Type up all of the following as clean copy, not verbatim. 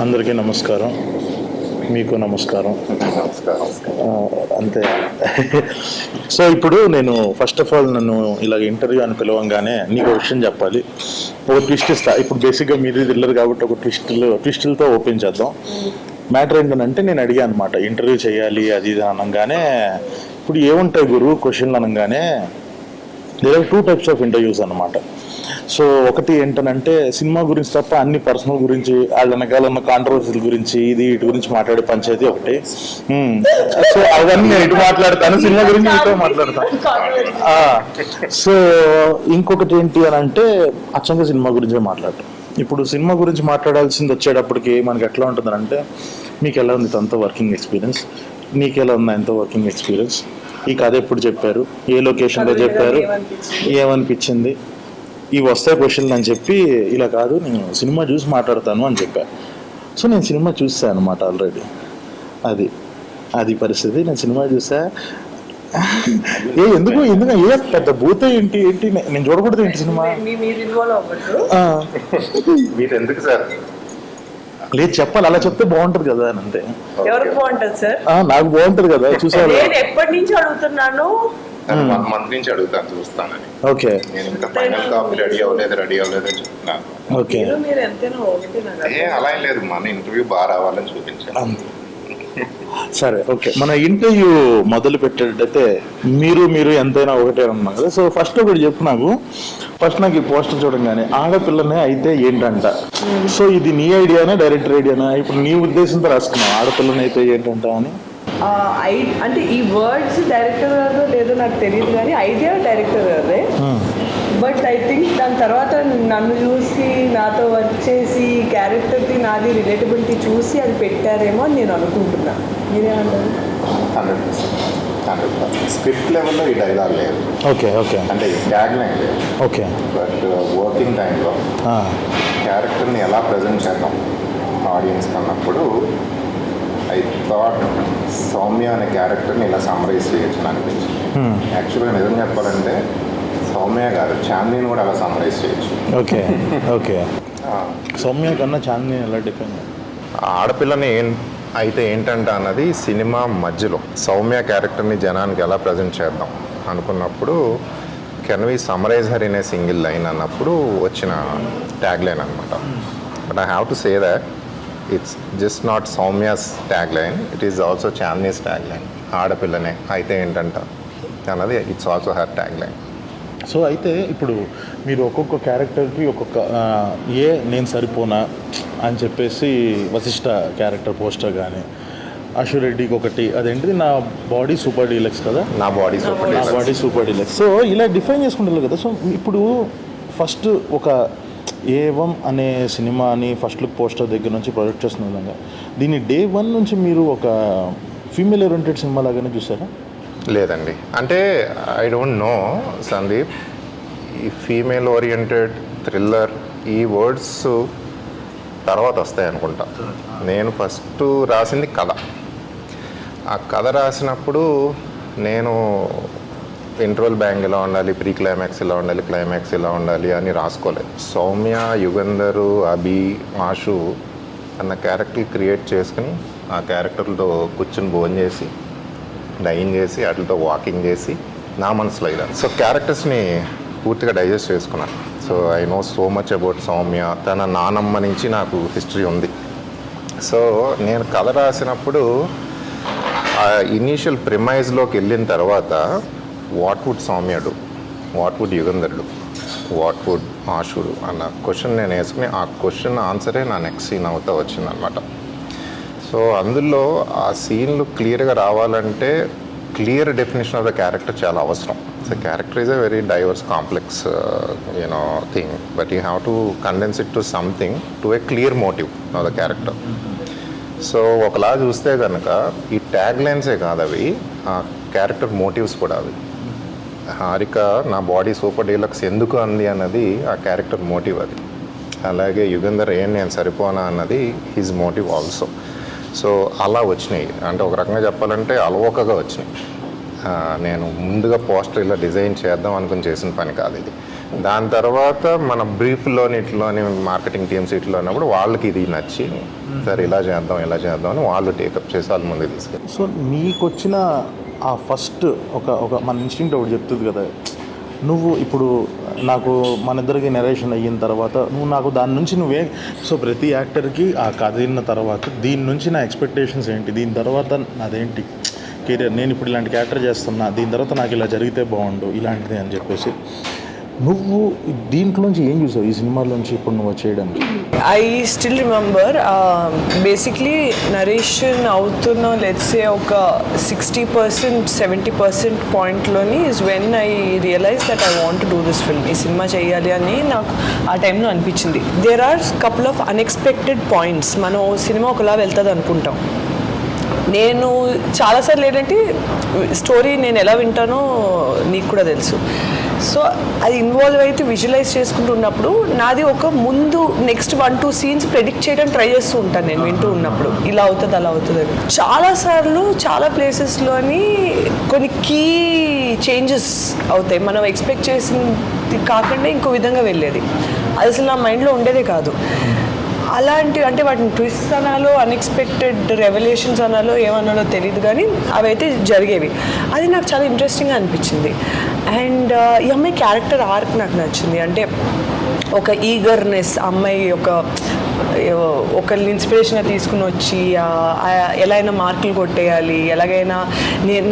అందరికీ నమస్కారం, మీకు నమస్కారం. అంతే. సో ఇప్పుడు నేను ఫస్ట్ ఆఫ్ ఆల్ నన్ను ఇలాగ ఇంటర్వ్యూ అని పిలవంగానే నీకు ఒక విషయం చెప్పాలి. ఒక ట్విస్ట్ ఇస్తా. ఇప్పుడు బేసిక్గా మీరు థ్రిల్లర్ కాబట్టి ఒక ట్విస్టులతో ఓపెన్ చేద్దాం. మ్యాటర్ ఏంటంటే నేను అడిగాను అనమాట, ఇంటర్వ్యూ చేయాలి అది ఇది అనగానే ఇప్పుడు ఏముంటాయి గురు క్వశ్చన్లు అనగానే there are 2 types of interviews అనమాట. సో ఒకటి ఏంటనంటే సినిమా గురించి తప్ప అన్ని పర్సనల్ గురించి, వాళ్ళ వెనకాల ఉన్న కాంట్రవర్సీల గురించి, వీటి గురించి మాట్లాడే పంచాయతీ ఒకటి. సో అవన్నీ నేను ఇటు మాట్లాడతాను, సినిమా గురించి ఇటు మాట్లాడతాను. సో ఇంకొకటి ఏంటి అని అంటే అచ్చంగా సినిమా గురించే మాట్లాడటం. ఇప్పుడు సినిమా గురించి మాట్లాడాల్సింది వచ్చేటప్పటికి మనకి ఎట్లా ఉంటుంది అంటే, మీకు ఎలా ఉంది తనతో వర్కింగ్ ఎక్స్పీరియన్స్, నీకు ఎలా ఉంది ఆయనతో వర్కింగ్ ఎక్స్పీరియన్స్, ఈ కథ ఎప్పుడు చెప్పారు, ఏ లొకేషన్లో చెప్పారు, ఏమనిపించింది, ఇవి వస్తాయి క్వశ్చన్లు అని చెప్పి, ఇలా కాదు నేను సినిమా చూసి మాట్లాడతాను అని చెప్పాను. సో నేను సినిమా చూసాను అనమాట ఆల్రెడీ. అది పరిస్థితి. నేను సినిమా చూసా. ఎందుకు ఏ పెద్ద భూత ఏంటి నేను చూడకూడదు ఏంటి సినిమా? లేదు చెప్పాలి, అలా చెప్తే బాగుంటది కదా అని. అంతే. ఎవరికి బాగుంటది సార్? నాకు బాగుంటది కదా. చూసాను, ఎప్పటి నుంచి అడుగుతున్నాను, మంత్ నుంచి అడుగుతాను, చూస్తానని. ఓకే, నేను ఇంకా ఫైనల్ కాపీ రెడీ అవ్వలేదు చెప్తున్నాను. ఓకే, మీరు ఎంతైనా అలా ఏం లేదు, మన ఇంటర్వ్యూ బాగా రావాలని చూపించాను. సరే, ఓకే. మన ఇంటర్వ్యూ మొదలు పెట్టేటైతే మీరు ఎంతైనా ఒకటే అన్నా కదా. సో ఫస్ట్ ఒకటి చెప్పు నాకు. నాకు ఈ పోస్టర్ చూడంగానే ఆడపిల్లనే అయితే ఏంటంట. సో ఇది నీ ఐడియానా డైరెక్టర్ ఐడియానా? ఇప్పుడు నీ ఉద్దేశంతో రాసుకున్నావు ఆడపిల్లని అయితే ఏంటంట అని. అంటే ఈ వర్డ్స్ డైరెక్టర్ గారు లేదో నాకు తెలియదు, కానీ ఐడియా డైరెక్టర్ గారే. బట్ ఐ థింక్ దాని తర్వాత నన్ను చూసి నాతో వచ్చేసి క్యారెక్టర్ది నాది రిలేటబిలిటీ చూసి అది పెట్టారేమో అని నేను అనుకుంటున్నాను. మీరేమంటారు? 100% స్క్రిప్ట్ లెవెల్లో ఈ డైలాగ్ లేదు. ఓకే, అంటే ట్యాగ్ లైన్ లేదు. ఓకే, బట్ వర్కింగ్ టైంలో క్యారెక్టర్ని ఎలా ప్రజెంట్ చేద్దాం ఆడియన్స్ అన్నప్పుడు ఐ థాట్ సౌమ్య అనే క్యారెక్టర్ని ఇలా సమ్మరైజ్ చేయొచ్చు అనిపించింది. యాక్చువల్గా నిజం చెప్పాలంటే సౌమ్య గారు చాందిని కూడా అలా సమ్మరైజ్ చేయొచ్చు. ఓకే. సౌమ్య కన్నా చాందిని ఎలా డిఫైన్? ఆడపిల్లని అయితే ఏంటంట అన్నది సినిమా మధ్యలో సౌమ్య క్యారెక్టర్ని జనానికి ఎలా ప్రజెంట్ చేద్దాం అనుకున్నప్పుడు can we summarise her in a single line అన్నప్పుడు వచ్చిన ట్యాగ్ లైన్ అనమాట. But I have to say that it's just not Soumya's tag line, it is also Chandini's tag line. ఆడపిల్లనే అయితే ఏంటంట అన్నది it's also her tag line. So అయితే ఇప్పుడు మీరు ఒక్కొక్క క్యారెక్టర్కి ఒక్కొక్క నేను సరిపోనా అని చెప్పేసి వశిష్ఠ క్యారెక్టర్ పోస్టర్ కానీ, అశురెడ్డికి ఒకటి అదేంటిది నా బాడీ సూపర్ డీలక్స్ కదా, నా బాడీ సూపర్ డీలక్స్. సో ఇలా డిఫైన్ చేసుకుంటారు కదా. సో ఇప్పుడు ఫస్ట్ ఒక ఏవం అనే సినిమాని ఫస్ట్ లుక్ పోస్టర్ దగ్గర నుంచి ప్రొజెక్ట్ చేస్తున్న విధంగా దీన్ని డే 1 నుంచి మీరు ఒక ఫీమేల్ ఓరియంటెడ్ సినిమా లాగానే చూసారా? లేదండి, అంటే ఐ డోంట్ నో సందీప్, ఈ ఫీమేల్ ఓరియంటెడ్ థ్రిల్లర్ ఈ వర్డ్స్ తర్వాత వస్తాయి అనుకుంటా. నేను ఫస్ట్ రాసింది కథ. ఆ కథ రాసినప్పుడు నేను ఇంటర్వల్ బ్యాంగ్ ఇలా ఉండాలి, ప్రీ క్లైమాక్స్ ఇలా ఉండాలి, క్లైమాక్స్ ఇలా ఉండాలి అని రాసుకోలేదు. సౌమ్య, యుగంధరు, అభి, ఆషు అన్న క్యారెక్టర్ క్రియేట్ చేసుకుని ఆ క్యారెక్టర్లతో కూర్చుని భోజనం చేసి డైన్ చేసి వాటితో వాకింగ్ చేసి నా మనసులో ఇలా సో క్యారెక్టర్స్ని పూర్తిగా డైజెస్ట్ చేసుకున్నాను. So I know so much about Soumya. తన నానమ్మ నుంచి నాకు హిస్టరీ ఉంది. సో నేను కథ రాసినప్పుడు ఆ ఇనీషియల్ ప్రిమైజ్లోకి వెళ్ళిన తర్వాత what would Soumya do, what would Yugandhar do, what would Ashu do అన్న క్వశ్చన్ నేను వేసుకుని ఆ క్వశ్చన్ ఆన్సరే నా నెక్స్ట్ సీన్ అవుతా వచ్చిందనమాట. సో అందులో ఆ సీన్లు క్లియర్గా రావాలంటే clear definition of the character చాలా అవసరం. So character is a very diverse complex thing, but you have to condense it to something to a clear motive of the character. So ఒకలా చూస్తే కనుక ఈ ట్యాగ్ లైన్సే కాదు అవి, ఆ క్యారెక్టర్ మోటివ్స్ కూడా అవి. హారిక నా బాడీ సూపర్ డీలక్స్ ఎందుకు అంది అన్నది ఆ క్యారెక్టర్ మోటివ్ అది. అలాగే యుగంధర్ నేను సరిపోనా అన్నది హిజ్ మోటివ్ ఆల్సో. సో అలా వచ్చినాయి, అంటే ఒక రకంగా చెప్పాలంటే అలవోకగా వచ్చినాయి. నేను ముందుగా పోస్టర్ ఇలా డిజైన్ చేద్దాం అనుకుని చేసిన పని కాదు ఇది. దాని తర్వాత మన బ్రీఫ్లోని ఇట్లోని మార్కెటింగ్ టీమ్స్ ఇట్లా ఉన్నప్పుడు వాళ్ళకి ఇది నచ్చి సరే ఇలా చేద్దాం అని వాళ్ళు టేకప్ చేసి వాళ్ళ ముందు తీసుకెళ్ళి. సో మీకు వచ్చిన ఆ ఫస్ట్ ఒక మన ఇన్స్టింక్ట్ ఒకటి చెప్తుంది కదా, నువ్వు ఇప్పుడు నాకు మన ఇద్దరికి నెరేషన్ అయిన తర్వాత నువ్వు నాకు దాని నుంచి నువ్వే, సో ప్రతి యాక్టర్కి ఆ కథ విన్న తర్వాత దీని నుంచి నా ఎక్స్పెక్టేషన్స్ ఏంటి, దీని తర్వాత నాదేంటి కెరియర్, నేను ఇప్పుడు ఇలాంటి క్యారెక్టర్ చేస్తున్నా, దీని తర్వాత నాకు ఇలా జరిగితే బాగుండు ఇలాంటిది అని చెప్పేసి నువ్వు దీంట్లోంచి ఏం చూసావు ఈ సినిమాలోంచి ఇప్పుడు నువ్వు చేయడానికి? I still remember basically narration అవుతున్న లెట్సే ఒక 60% 70% పాయింట్లోని is when I realise that I want do this film. ఈ సినిమా చేయాలి అని నాకు ఆ టైంలో అనిపించింది. There are couple of unexpected points. మనం సినిమా ఒకలా వెళ్తుంది అనుకుంటాం. నేను చాలాసార్లు ఏంటంటే స్టోరీ నేను ఎలా వింటానో నీకు కూడా తెలుసు. సో అది ఇన్వాల్వ్ అయితే విజువలైజ్ చేసుకుంటున్నప్పుడు నాది ఒక ముందు నెక్స్ట్ 1-2 సీన్స్ ప్రెడిక్ట్ చేయడానికి ట్రై చేస్తూ ఉంటాను నేను వింటూ ఉన్నప్పుడు, ఇలా అవుతుంది అలా అవుతుంది అని. చాలాసార్లు చాలా ప్లేసెస్లోని కొన్ని కీ చేంజెస్ అవుతాయి. మనం ఎక్స్పెక్ట్ చేసింది కాకుండా ఇంకో విధంగా వెళ్ళేది. అది అసలు నా మైండ్లో ఉండేదే కాదు. అలాంటి అంటే వాటిని ట్విస్ట్ అనాలో అన్ఎక్స్పెక్టెడ్ రెవల్యూషన్స్ అనాలో ఏమన్నాలో తెలియదు, కానీ అవైతే జరిగేవి. అది నాకు చాలా ఇంట్రెస్టింగ్గా అనిపించింది. అండ్ ఈ అమ్మాయి క్యారెక్టర్ ఆర్క్ నాకు నచ్చింది. అంటే ఒక ఈగర్నెస్, అమ్మాయి ఒకరిని ఇన్స్పిరేషన్గా తీసుకుని వచ్చి ఎలా అయినా మార్కులు కొట్టేయాలి, ఎలాగైనా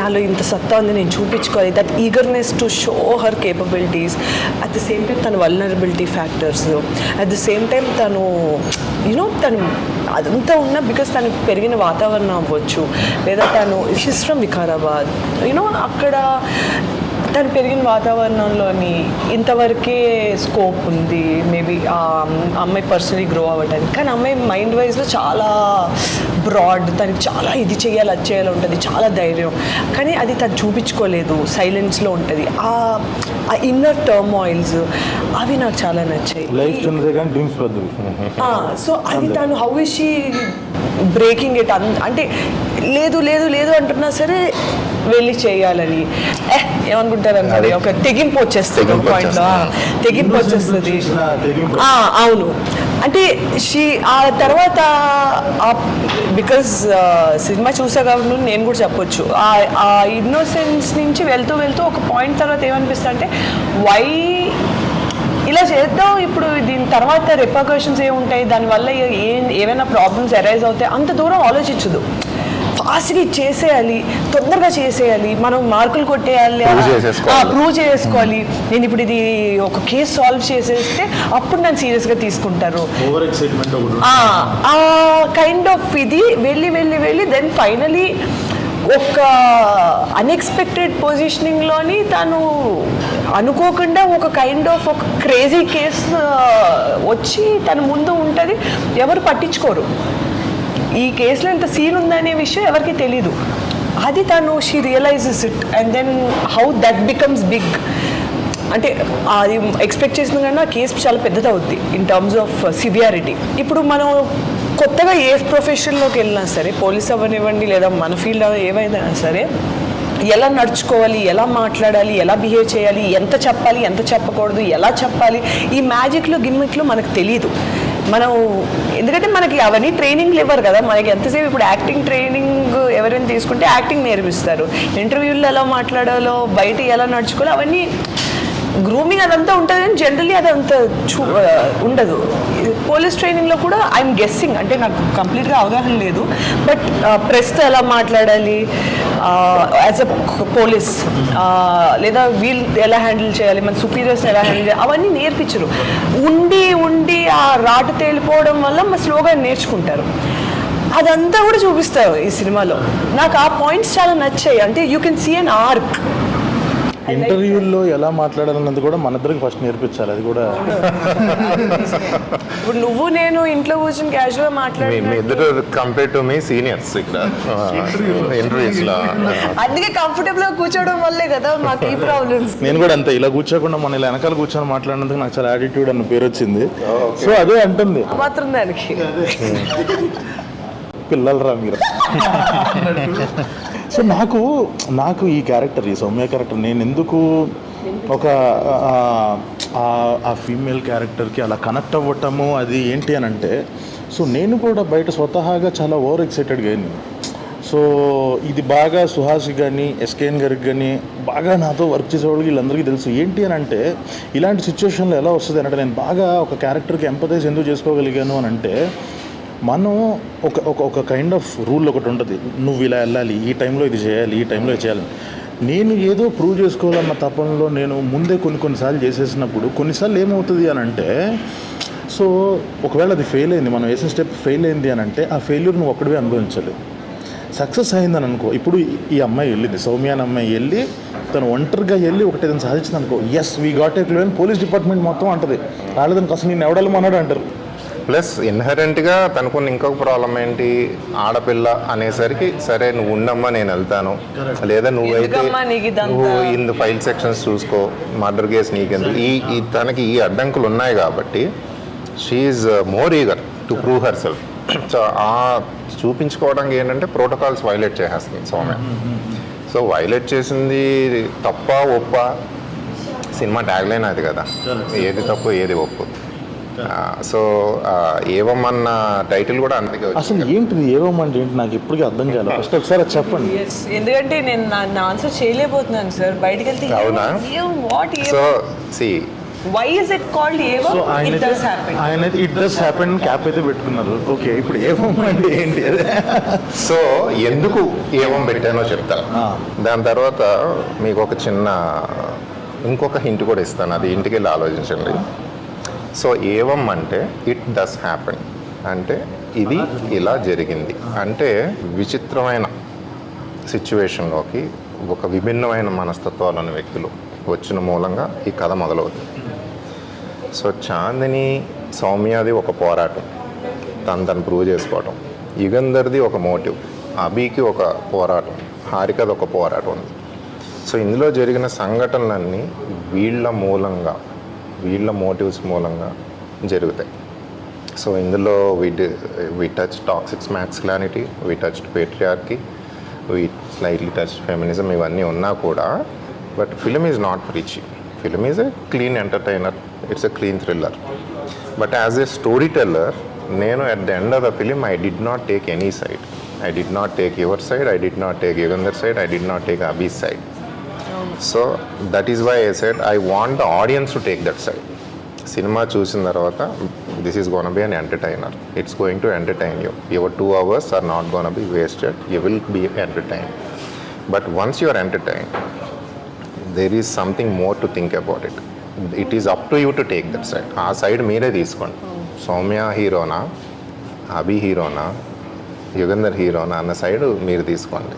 నాలో ఇంత సత్తా ఉంది నేను చూపించుకోవాలి, that eagerness to show her capabilities. At the same time తన vulnerability factors, at the same time తను తను అదంతా ఉన్నా బికాస్ తను పెరిగిన వాతావరణం అవ్వచ్చు, లేదా తను షీస్ ఫ్రమ్ వికారాబాద్, అక్కడ తను పెరిగిన వాతావరణంలోని ఇంతవరకే స్కోప్ ఉంది మేబీ ఆ అమ్మాయి పర్సనలీ గ్రో అవ్వడానికి. కానీ అమ్మాయి మైండ్ వైజ్లో చాలా బ్రాడ్, తనకి చాలా ఇది చేయాలి అది చేయాలి ఉంటుంది, చాలా ధైర్యం. కానీ అది తను చూపించుకోలేదు, సైలెన్స్లో ఉంటుంది. ఆ ఇన్నర్ టర్మాయిల్స్ అవి నాకు చాలా నచ్చాయి. సో అది తను how is she breaking it, అంటే లేదు లేదు లేదు అంటున్నా సరే వెళ్ళి చేయాలని ఏమనుకుంటారు అన్నది ఒక తెగింపు వచ్చేస్తుంది. ఒక పాయింట్లో తెగింపు వచ్చేస్తుంది. అవును, అంటే ఆ తర్వాత బికాజ్ సినిమా చూసా కాబట్టి నేను కూడా చెప్పొచ్చు, ఆ ఇన్నోసెన్స్ నుంచి వెళ్తూ వెళ్తూ ఒక పాయింట్ తర్వాత ఏమనిపిస్తుంది అంటే వై ఇలా చేద్దాం, ఇప్పుడు దీని తర్వాత రిపర్కషన్స్ ఏముంటాయి, దానివల్ల ఏమైనా ప్రాబ్లమ్స్ అరైజ్ అవుతాయి, అంత దూరం ఆలోచించదు. ఫాస్ట్గా చేసేయాలి, తొందరగా చేసేయాలి, మనం మార్కులు కొట్టేయాలి, ప్రూవ్ చేసుకోవాలి. నేను ఇప్పుడు ఇది ఒక కేసు సాల్వ్ చేసేస్తే అప్పుడు నన్ను సీరియస్గా తీసుకుంటారు. ఆ కైండ్ ఆఫ్ ఇది వెళ్ళి వెళ్ళి వెళ్ళి దెన్ ఫైనలీ ఒక అన్ఎక్స్పెక్టెడ్ పొజిషనింగ్లోని తను అనుకోకుండా ఒక కైండ్ ఆఫ్ ఒక క్రేజీ కేసు వచ్చి తన ముందు ఉంటుంది. ఎవరు పట్టించుకోరు, ఈ కేసులో ఇంత సీన్ ఉందనే విషయం ఎవరికి తెలీదు. అది తను she realizes it and then how that becomes big. అంటే అది ఎక్స్పెక్ట్ చేసిన కన్నా కేసు చాలా పెద్దదవుద్ది ఇన్ టర్మ్స్ ఆఫ్ సివియారిటీ. ఇప్పుడు మనం కొత్తగా ఏ ప్రొఫెషన్లోకి వెళ్ళినా సరే, పోలీస్ అవ్వనివ్వండి లేదా మన ఫీల్డ్ ఏవైనా సరే, ఎలా నడుచుకోవాలి, ఎలా మాట్లాడాలి, ఎలా బిహేవ్ చేయాలి, ఎంత చెప్పాలి ఎంత చెప్పకూడదు, ఎలా చెప్పాలి, ఈ మ్యాజిక్లు గిమ్మిక్లు మనకు తెలియదు. మనం ఎందుకంటే మనకి అవన్నీ ట్రైనింగ్లు ఇవ్వరు కదా. మనకి ఎంతసేపు ఇప్పుడు యాక్టింగ్ ట్రైనింగ్ ఎవరైనా తీసుకుంటే యాక్టింగ్ నేర్పిస్తారు, ఇంటర్వ్యూల్లో ఎలా మాట్లాడాలో, బయట ఎలా నడుచుకోవాలో అవన్నీ గ్రూమింగ్ అదంతా ఉంటుంది, కానీ జనరల్లీ అదంతా ఉండదు. పోలీస్ ట్రైనింగ్లో కూడా ఐఎమ్ గెస్సింగ్, అంటే నాకు కంప్లీట్గా అవగాహన లేదు, బట్ ప్రెస్తో ఎలా మాట్లాడాలి యాజ్ అ పోలీస్, లేదా వీల్ ఎలా హ్యాండిల్ చేయాలి, మన సుపీరియర్స్ని ఎలా హ్యాండిల్ చేయాలి, అవన్నీ నేర్పించరు. ఉండి ఉండి ఆ రాటు తేలిపోవడం వల్ల మా స్లోగా నేర్చుకుంటారు. అదంతా కూడా చూపిస్తారు ఈ సినిమాలో. నాకు ఆ పాయింట్స్ చాలా నచ్చాయి. అంటే you can see an arc. ఇంటర్వ్యూల్లో ఎలా మాట్లాడాలన్నది కూడా మన ఇద్దరికి ఫస్ట్ నేర్పించాలి. అది కూడా ఇప్పుడు నువ్వు నేను ఇంట్లో కూర్చొని క్యాజువల్గా మాట్లాడి, మీ ఇద్దరు కంపేర్ టు మీ సీనియర్స్ ఇక్కడ ఇంటర్వ్యూస్లో, అందుకే కంఫర్టబుల్గా కూర్చోవడం వల్లే కదా మాకు ఈ ప్రాబ్లమ్స్. నేను కూడా అంతే, ఇలా కూర్చోకుండా మన ఇలా వెనకాల కూర్చొని మాట్లాడినందుకు నాకు చాలా యాటిట్యూడ్ అన్న పేరు వచ్చింది. సో అదే అంటుంది మాత్రం దానికి పిల్లలరా మీరు. సో నాకు ఈ క్యారెక్టర్, ఈ సౌమ్య క్యారెక్టర్ నేను ఎందుకు ఒక ఆ ఫీమేల్ క్యారెక్టర్కి అలా కనెక్ట్ అవ్వటము అది ఏంటి అని అంటే, సో నేను కూడా బయట స్వతహాగా చాలా ఓవర్ ఎక్సైటెడ్గా అయింది. సో ఇది బాగా సుహాస్ కానీ ఎస్కేఎన్ గారికి కానీ బాగా నాతో వర్క్ చేసేవాళ్ళకి వీళ్ళందరికీ తెలుసు. ఏంటి అని అంటే ఇలాంటి సిచ్యువేషన్లో ఎలా వస్తుంది అంటే, నేను బాగా ఒక క్యారెక్టర్కి ఎంపథైజ్ ఎందుకు చేసుకోగలిగాను అని అంటే, మనం ఒక కైండ్ ఆఫ్ రూల్ ఒకటి ఉంటుంది, నువ్వు ఇలా వెళ్ళాలి, ఈ టైంలో ఇది చేయాలి, ఈ టైంలో ఇది చేయాలి. నేను ఏదో ప్రూవ్ చేసుకోవాలన్న తపనలో నేను ముందే కొన్నిసార్లు చేసేసినప్పుడు కొన్నిసార్లు ఏమవుతుంది అని అంటే, సో ఒకవేళ అది ఫెయిల్ అయింది, మనం వేసిన స్టెప్ ఫెయిల్ అయింది అని అంటే ఆ ఫెయిల్యూర్ నువ్వు ఒక్కడివే అనుభవించాలి. సక్సెస్ అయిందని అనుకో, ఇప్పుడు ఈ అమ్మాయి వెళ్ళింది, సౌమ్య అనే అమ్మాయి వెళ్ళి తను ఒంటరిగా వెళ్ళి ఒకటి ఏదైనా సాధించింది అనుకో, yes we got a clue అని పోలీస్ డిపార్ట్మెంట్ మొత్తం అంటది, వాళ్ళదానికి అసలు నేను ఎవడమన్నాడు అంటారు. ప్లస్ ఇన్హరెంట్గా తనకున్న ఇంకొక ప్రాబ్లం ఏంటి, ఆడపిల్ల అనేసరికి సరే నువ్వు ఉండమ్మా నేను వెళ్తాను, లేదా నువ్వైతే ఎందుకమ్మా నీకు ఇదంతా? నువ్వు ఇన్ ఫైల్ సెక్షన్స్ చూసుకో, మర్డర్ కేసు నీకెందుకు, తనకి ఈ అడ్డంకులు ఉన్నాయి కాబట్టి she's more eager to prove herself. So ఆ చూపించుకోవడానికి ఏంటంటే ప్రోటోకాల్స్ వైలేట్ చేసేస్తుంది సౌమ్య. సో వైలేట్ చేసింది తప్ప ఒప్ప, సినిమా ట్యాగ్లైన్ అది కదా, ఏది తప్పు ఏది ఒప్పు. సో ఏవమ్మన్న టైటిల్ కూడా అందుకే అసలు వచ్చింది. ఏంటిది ఏవోమంటే ఏంటి నాకు ఇప్పటికీ అర్థం కాలేదు. ఫస్ట్ ఒకసారి అది చెప్పండి. ఎస్, ఎందుకంటే నేను నా ఆన్సర్ చేయలేకపోతున్నాను సార్. బయటకు వెళ్తే అవునా? What so see why is it called ఏవో? So it does happen. ఆయన ఇట్ డస్ హ్యాపెన్ క్యాప్ అయితే పెట్టుకున్నారు. ఓకే, ఇప్పుడు ఏవోమంటే ఏంటి అదే? సో ఎందుకు ఏవం పెట్టానో చెప్తాను. దాని తర్వాత మీకు ఒక చిన్న ఇంకొక హింట్ కూడా ఇస్తాను, అది ఇంటికి వెళ్ళి ఆలోచించండి. సో ఏవం అంటే ఇట్ డస్ హ్యాపెన్ అంటే ఇది ఇలా జరిగింది అంటే విచిత్రమైన సిచ్యువేషన్లోకి ఒక విభిన్నమైన మనస్తత్వాలున్న వ్యక్తులు వచ్చిన మూలంగా ఈ కథ మొదలవుతుంది. సో చాందిని సౌమ్యది ఒక పోరాటం, తను ప్రూవ్ చేసుకోవటం, యుగంధర్ది ఒక మోటివ్, అభికి ఒక పోరాటం, హారికది ఒక పోరాటం ఉంది. సో ఇందులో జరిగిన సంఘటనలన్నీ వీళ్ళ మూలంగా, వీళ్ళ మోటివ్స్ మూలంగా జరుగుతాయి. సో ఇందులో we touch toxic masculinity, we touch patriarchy, we slightly touch feminism, ఇవన్నీ ఉన్నా కూడా but film is not preachy. Film is a clean entertainer, it's a clean thriller. But as a storyteller నేను at the end of the film I did not take any side. I did not take your side, I did not take Yugandhar side, I did not take Abhi's side. So that is why I said I want the audience to take that side. సినిమా చూసిన తర్వాత this is gonna be an entertainer, it's going to entertain you. Your 2 hours are not gonna be wasted, you will be entertain. But once you are entertain there is something more to think about it. It is up to you to take that side. ఆ side మీరే తీసుకోండి. సౌమ్య హీరోనా, అభి హీరోనా, యుగంధర్ హీరోనా అన్న side మీరు తీసుకోండి.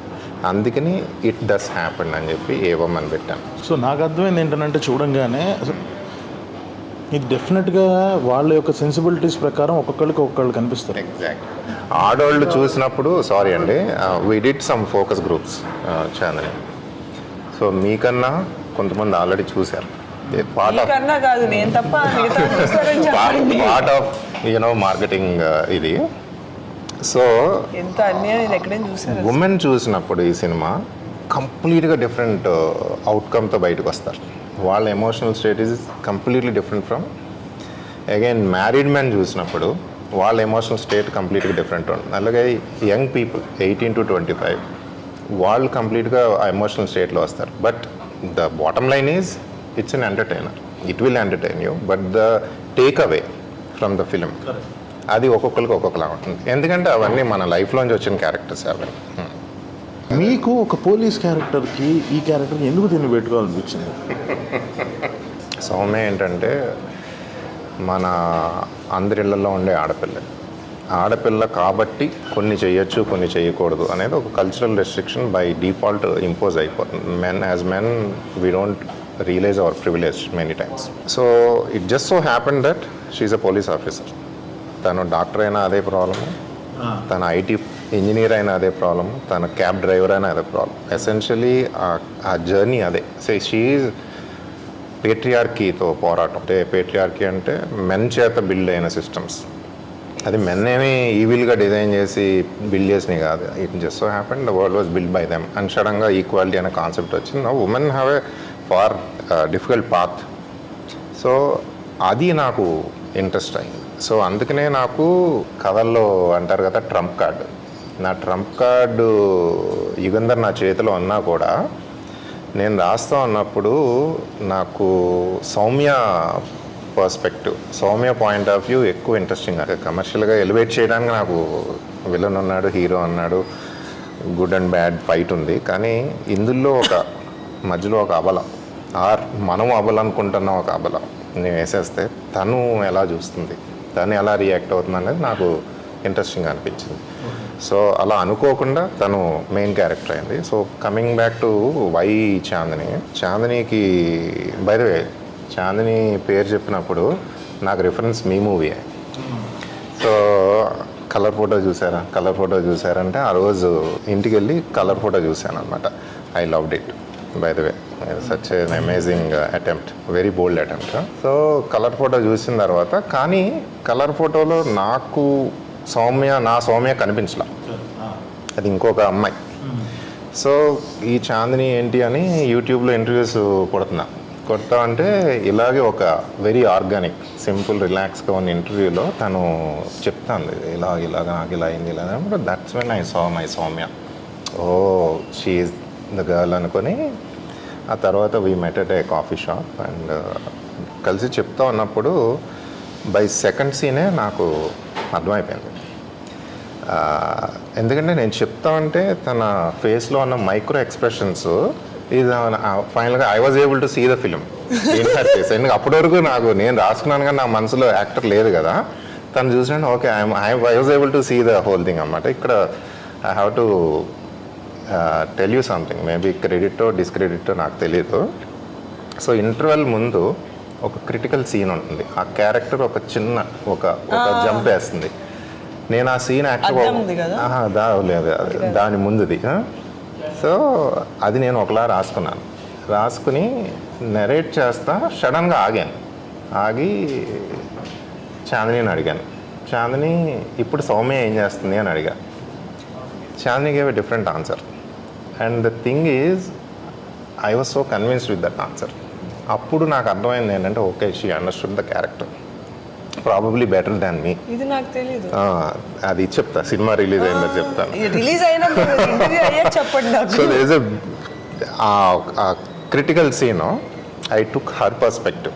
అందుకని ఇట్ డస్ హ్యాపెన్ అని చెప్పి ఏవం అని పెట్టాను. సో నాకు అర్థమైంది ఏంటంటే చూడంగానే ఇది డెఫినెట్గా వాళ్ళ యొక్క సెన్సిబిలిటీస్ ప్రకారం ఒక్కొక్కళ్ళు కనిపిస్తారు. ఎగ్జాక్ట్. ఆడవాళ్ళు చూసినప్పుడు సారీ అండి, we did some focus groups channel. So మీకన్నా కొంతమంది ఆల్రెడీ చూశారు. పార్ట్ కాదు నేను తప్ప ఆఫ్ మార్కెటింగ్ ఇది. సో ఎంత అన్యాయం ఇది ఎక్కడైనా చూసారు. ఉమెన్ చూసినప్పుడు ఈ సినిమా కంప్లీట్గా డిఫరెంట్ అవుట్కమ్తో బయటకు వస్తారు. వాళ్ళ emotional state is completely different from again married men చూసినప్పుడు వాళ్ళ ఎమోషనల్ స్టేట్ కంప్లీట్గా డిఫరెంట్ ఉంటుంది. అలాగే యంగ్ పీపుల్ 18 to 25 వాళ్ళు కంప్లీట్గా ఆ ఎమోషనల్ స్టేట్లో వస్తారు. But the bottom line is it's an entertainer, it will entertain you. But the take away from the film అది ఒక్కొక్కరికి ఒక్కొక్కలా ఉంటుంది. ఎందుకంటే అవన్నీ మన లైఫ్లోంచి వచ్చిన క్యారెక్టర్స్ అవన్నీ. మీకు ఒక పోలీస్ క్యారెక్టర్కి ఈ క్యారెక్టర్కి ఎందుకు దీన్ని పెట్టుకోవాలనిపించింది? సౌమ్య ఏంటంటే మన అందరిళ్ళల్లో ఉండే ఆడపిల్ల కాబట్టి కొన్ని చేయొచ్చు కొన్ని చేయకూడదు అనేది ఒక cultural restriction by default impose అయిపోతుంది. Men we don't realise our privilege many times. So it just so happen that she's a police officer. తను డాక్టర్ అయినా అదే ప్రాబ్లము, తన ఐటీ ఇంజనీర్ అయినా అదే ప్రాబ్లము, తన క్యాబ్ డ్రైవర్ అయినా అదే ప్రాబ్లం. ఎసెన్షియలీ ఆ జర్నీ అదే. సో షీఈ్ పేట్రియార్కీతో పోరాటం. అంటే పేట్రియార్కీ అంటే మెన్ చేత బిల్డ్ అయిన సిస్టమ్స్. అది మెన్ ఏమీ ఈవిల్గా డిజైన్ చేసి బిల్డ్ చేసినవి కాదు. It just so happen the world was build by them. And సడన్గా ఈక్వాలిటీ అనే కాన్సెప్ట్ వచ్చింది. Now women have a far difficult path. So అది నాకు ఇంట్రెస్ట్ అయింది. సో అందుకనే నాకు కథల్లో అంటారు కదా ట్రంప్ కార్డు, నా ట్రంప్ కార్డు యుగంధర్ నా చేతిలో ఉన్నా కూడా నేను రాస్తా ఉన్నప్పుడు నాకు Soumya perspective, Soumya point of view ఎక్కువ ఇంట్రెస్టింగ్. కమర్షియల్గా ఎలివేట్ చేయడానికి నాకు విలన్ ఉన్నాడు, హీరో అన్నాడు, గుడ్ అండ్ బ్యాడ్ ఫైట్ ఉంది. కానీ ఇందులో ఒక మధ్యలో ఒక అబల, ఆర్ మనం అబల అనుకుంటున్న ఒక అబల నేను వేసేస్తే తను ఎలా చూస్తుంది, తను ఎలా రియాక్ట్ అవుతుంది అనేది నాకు ఇంట్రెస్టింగ్ అనిపించింది. సో అలా అనుకోకుండా తను మెయిన్ క్యారెక్టర్ అయింది. So coming back to why చాందినికి బై ద వే చాందిని పేరు చెప్పినప్పుడు నాకు reference me movie. So colour photo చూసారంటే ఆ రోజు ఇంటికి వెళ్ళి కలర్ ఫోటో చూశాను అనమాట. I loved it by the way, such an amazing attempt, very bold attempt. So colour photo చూసిన తర్వాత, కానీ కలర్ ఫోటోలో నాకు నా సౌమ్య కనిపించలా, అది ఇంకొక అమ్మాయి. సో ఈ చాందిని ఏంటి అని యూట్యూబ్లో ఇంటర్వ్యూస్ కొడతా అంటే ఇలాగే ఒక వెరీ ఆర్గానిక్, సింపుల్, రిలాక్స్గా ఉన్న ఇంటర్వ్యూలో తను చెప్తాను ఇలాగ నాకు ఇలా అయింది ఇలా. That's when I saw my Soumya, oh she is the girl అనుకొని. ఆ తర్వాత we met at a coffee shop and కలిసి చెప్తా ఉన్నప్పుడు బై సెకండ్ సీనే నాకు అర్థమైపోయింది. ఎందుకంటే నేను చెప్తా ఉంటే తన ఫేస్లో ఉన్న మైక్రో ఎక్స్ప్రెషన్స్ ఇది ఫైనల్గా I was able to see the film in her face. ఎందుకంటే అప్పటి వరకు నేను రాసుకున్నాను కానీ నా మనసులో యాక్టర్ లేదు కదా. తను చూసినట్టు okay I was able to see the whole thing అన్నమాట. ఇక్కడ I have to tell you something, maybe క్రెడిటో డిస్క్రెడిటో నాకు తెలియదు. సో ఇంటర్వెల్ ముందు ఒక క్రిటికల్ సీన్ ఉంటుంది, ఆ క్యారెక్టర్ ఒక చిన్న ఒక జంప్ వేస్తుంది. నేను ఆ సీన్ లేదు దాని ముందుది. సో అది నేను ఒకలా రాసుకుని నెరేట్ చేస్తా. సడన్గా ఆగి చాందిని అడిగాను, చాందిని ఇప్పుడు సౌమ్య ఏం చేస్తుంది అని అడిగా. Chandini gave a different answer and the thing is I was so convinced with that answer. అప్పుడు నాకు అర్థమైంది ఏంటంటే okay, she understood the character probably better than me. ఇది నాకు తెలియదు, అది చెప్తా, సినిమా రిలీజ్ అయిందో చెప్తాను. రిలీజ్ అయినా చెప్పండి. So there is a critical scene, I took her perspective,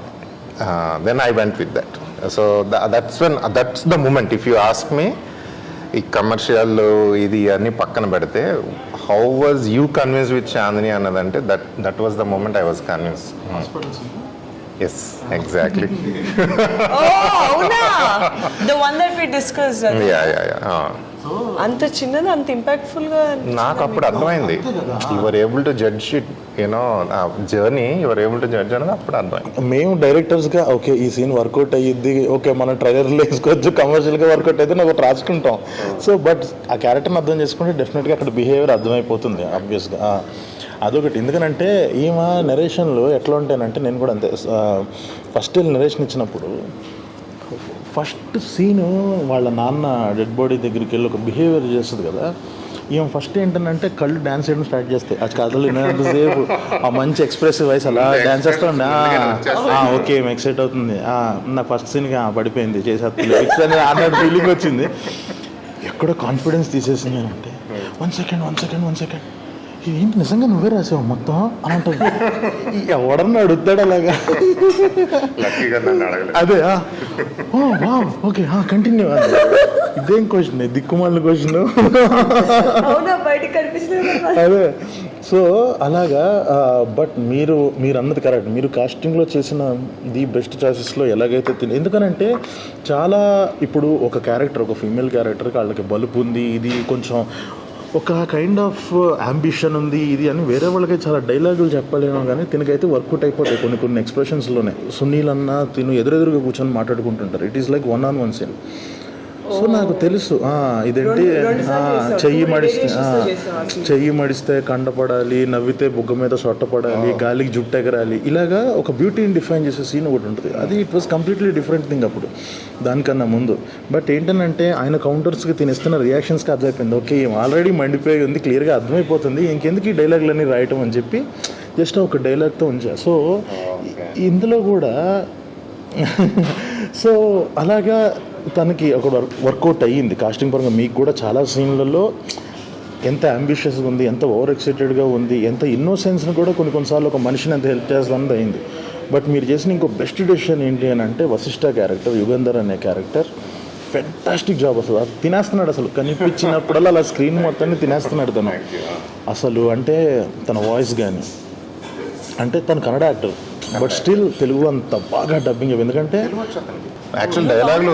then I went with that. So that's the moment. If you ask me, ఈ కమర్షియల్ ఇది అన్ని పక్కన పెడితే how was you convince with Chandini అన్నదంటే that was the moment I was convince. Yes exactly. అంత చిన్నది అంత impactful గా నాకు అప్పుడు అర్థమైంది. You're able to judge it, you know ఆ journey you're able to judge అనేది అప్పుడు అర్థమైంది. మేము డైరెక్టర్స్గా ఓకే ఈ సీన్ వర్కౌట్ అయ్యిద్ది, ఓకే మన ట్రైలర్లో వేసుకోవచ్చు, కమర్షియల్గా వర్కౌట్ అయితే ఒకటి రాసుకుంటాం. సో బట్ ఆ క్యారెక్టర్ని అర్థం చేసుకుంటే డెఫినెట్గా అక్కడ బిహేవియర్ అర్థమైపోతుంది ఆబ్వియస్గా. అదొకటి. ఎందుకనంటే ఈమె నెరేషన్లో ఎట్లా ఉంటానంటే నేను కూడా అంతే. ఫస్ట్ నెరేషన్ ఇచ్చినప్పుడు ఫస్ట్ సీను వాళ్ళ నాన్న డెడ్ బాడీ దగ్గరికి వెళ్ళి ఒక బిహేవియర్ చేస్తుంది కదా, ఈమె ఫస్ట్ ఏంటంటే కళ్ళు డ్యాన్స్ చేయడం స్టార్ట్ చేస్తాయి. ఆ కథలు వినేంతసేపు ఆ మంచి ఎక్స్ప్రెసివ్ వాయిస్ అలా డ్యాన్స్ చేస్తూ ఉండే ఓకే ఏం ఎక్సైట్ అవుతుంది. నా ఫస్ట్ సీన్కి పడిపోయింది చేసేస్తుంది అన్నట్టు ఫీలింగ్ వచ్చింది. ఎక్కడో కాన్ఫిడెన్స్ తీసేసింది అంటే వన్ సెకండ్ ఏంటి నిజంగా నువ్వే రాసావు మొత్తం అని అంటుంది. ఎవడన్నా అడుగుతాడు అలాగా. అదే ఓకే కంటిన్యూ. ఇదేం క్వశ్చన్, దిక్కుమాలిన క్వశ్చన్. అదే. సో అలాగా. బట్ మీరు అన్నది కరెక్ట్. మీరు కాస్టింగ్లో చేసిన ది బెస్ట్ చాయిసెస్లో ఎలాగైతే ఎందుకనంటే చాలా ఇప్పుడు ఒక క్యారెక్టర్, ఒక ఫీమేల్ క్యారెక్టర్కి వాళ్ళకి బలుపు ఉంది, ఇది కొంచెం ఒక కైండ్ ఆఫ్ అంబిషన్ ఉంది ఇది అని వేరే వాళ్ళకి చాలా డైలాగులు చెప్పలేము, కానీ తినకైతే వర్కౌట్ అయిపోతాయి కొన్ని ఎక్స్ప్రెషన్స్లోనే. సునీల్ అన్న తిను ఎదురెదురుగా కూర్చొని మాట్లాడుకుంటుంటారు. It is like 1-on-1 scene. So నాకు తెలుసు ఇదేంటి చెయ్యి మడిస్తే కండపడాలి, నవ్వితే బుగ్గ మీద సొట్టపడాలి, గాలికి జుట్టు ఎగరాలి, ఇలాగా ఒక బ్యూటీని డిఫైన్ చేసే సీన్ ఒకటి ఉంటుంది. అది it was completely different thing అప్పుడు దానికన్నా ముందు. బట్ ఏంటంటే ఆయన కౌంటర్స్కి తినిస్తున్న రియాక్షన్స్కి అర్థమైపోయింది, ఓకే ఆల్రెడీ మండిపోయి ఉంది, క్లియర్గా అర్థమైపోతుంది, ఇంకెందుకు ఈ డైలాగులన్నీ రాయటం అని చెప్పి జస్ట్ ఒక డైలాగ్తో ఉంచా. సో ఇందులో కూడా సో అలాగా తనకి ఒక వర్కౌట్ అయ్యింది కాస్టింగ్ పరంగా. మీకు కూడా చాలా సీన్లలో ఎంత అంబిషియస్గా ఉంది, ఎంత ఓవర్ ఎక్సైటెడ్గా ఉంది, ఎంత ఇన్నోసెన్స్ని కూడా కొన్నిసార్లు ఒక మనిషిని ఎంత హెల్ప్ చేస్తుంది అయింది. బట్ మీరు చేసిన ఇంకో బెస్ట్ డెసిషన్ ఏంటి అని అంటే వశిష్ఠ క్యారెక్టర్, యుగంధర్ అనే క్యారెక్టర్ ఫెంటాస్టిక్ జాబ్. అసలు అది తినేస్తున్నాడు, అసలు కనిపించినప్పుడల్లా అలా స్క్రీన్ మొత్తాన్ని తినేస్తున్నాడు తను అసలు. అంటే తన వాయిస్ కానీ, అంటే తను Kannada actor but still Telugu అంత బాగా డబ్బింగ్. ఎందుకంటే యాక్చువల్ డైలాగులు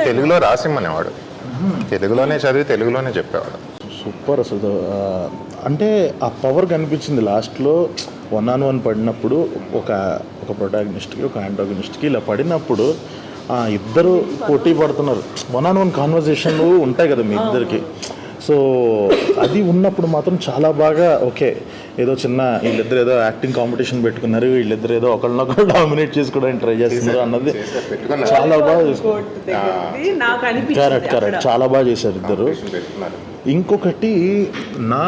తెలుగులో రాసిమ్మనేవాడు, తెలుగులోనే చదివి తెలుగులోనే చెప్పేవాడు. సూపర్ అసలు. అంటే ఆ పవర్ కనిపించింది లాస్ట్లో 1-on-1 పడినప్పుడు, ఒక ప్రొటాగనిస్ట్కి ఒక యాంటాగనిస్ట్కి ఇలా పడినప్పుడు ఇద్దరు పోటీ పడుతున్నారు. 1-on-1 కాన్వర్జేషన్లు ఉంటాయి కదా మీ ఇద్దరికి. సో అది ఉన్నప్పుడు మాత్రం చాలా బాగా ఓకే, ఏదో చిన్న వీళ్ళిద్దరు ఏదో యాక్టింగ్ కాంపిటీషన్ పెట్టుకున్నారు, వీళ్ళిద్దరు ఏదో ఒకళ్ళనొకళ్ళు డామినేట్ చేసుకోవడానికి ట్రై చేస్తున్నారు అన్నది చాలా బాగా కరెక్ట్ చాలా బాగా చేశారు ఇద్దరు. ఇంకొకటి నా